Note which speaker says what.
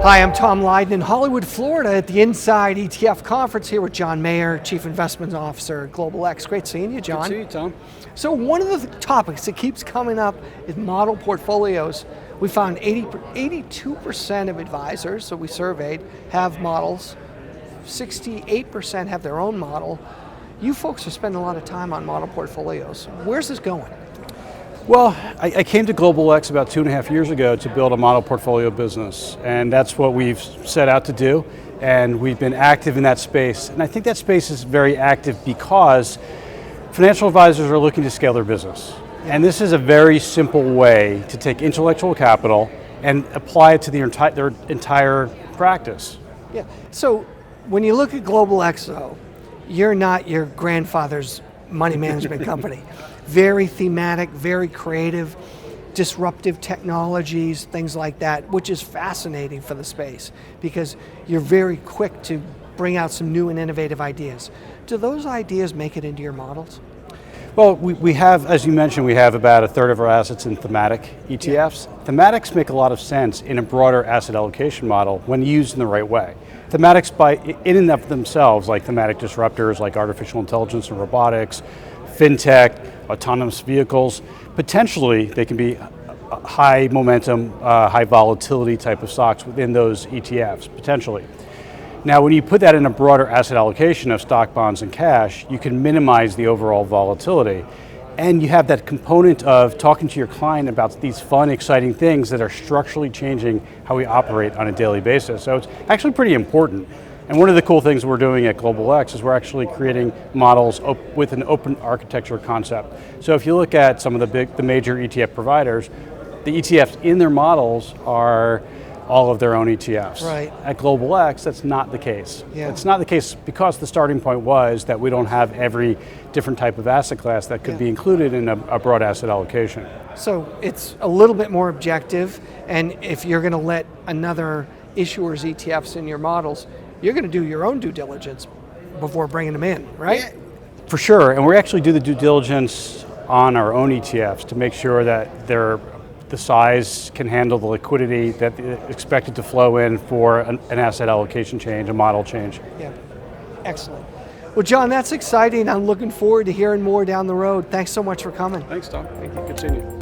Speaker 1: Hi, I'm Tom Lydon in Hollywood, Florida at the Inside ETF conference here with Jon Maier, Chief Investment Officer at Global X. Great seeing you, John.
Speaker 2: Good to see you, Tom.
Speaker 1: So one of the topics that keeps coming up is model portfolios. We found 82% of advisors that we surveyed have models. 68% have their own model. You folks are spending a lot of time on model portfolios. Where's this going?
Speaker 2: Well, I came to Global X about 2.5 years ago to build a model portfolio business, and that's what we've set out to do, and we've been active in that space. And I think that space is very active because financial advisors are looking to scale their business. And this is a very simple way to take intellectual capital and apply it to their entire practice.
Speaker 1: Yeah. So when you look at Global X, though, you're not your grandfather's money management company. Very thematic, very creative, disruptive technologies, things like that, which is fascinating for the space because you're very quick to bring out some new and innovative ideas. Do those ideas make it into your models?
Speaker 2: Well, we have, as you mentioned, we have about a third of our assets in thematic ETFs. Yeah. Thematics make a lot of sense in a broader asset allocation model when used in the right way. Thematics in and of themselves, like thematic disruptors, like artificial intelligence and robotics, fintech, autonomous vehicles, potentially they can be high momentum, high volatility type of stocks within those ETFs, potentially. Now, when you put that in a broader asset allocation of stock, bonds, and cash, you can minimize the overall volatility. And you have that component of talking to your client about these fun, exciting things that are structurally changing how we operate on a daily basis. So it's actually pretty important. And one of the cool things we're doing at Global X is we're actually creating models with an open architecture concept. So if you look at some of the major ETF providers, the ETFs in their models are all of their own ETFs.
Speaker 1: Right.
Speaker 2: At Global X, that's not the case.
Speaker 1: Yeah.
Speaker 2: It's not the case because the starting point was that we don't have every different type of asset class that could be included in a broad asset allocation.
Speaker 1: So it's a little bit more objective, and if you're going to let another issuer's ETFs in your models, you're going to do your own due diligence before bringing them in, right?
Speaker 2: Yeah, for sure, and we actually do the due diligence on our own ETFs to make sure that the size can handle the liquidity that is expected to flow in for an asset allocation change, a model change.
Speaker 1: Yeah, excellent. Well, John, that's exciting. I'm looking forward to hearing more down the road. Thanks so much for coming.
Speaker 2: Thanks, Tom. Thank you. Good seeing you.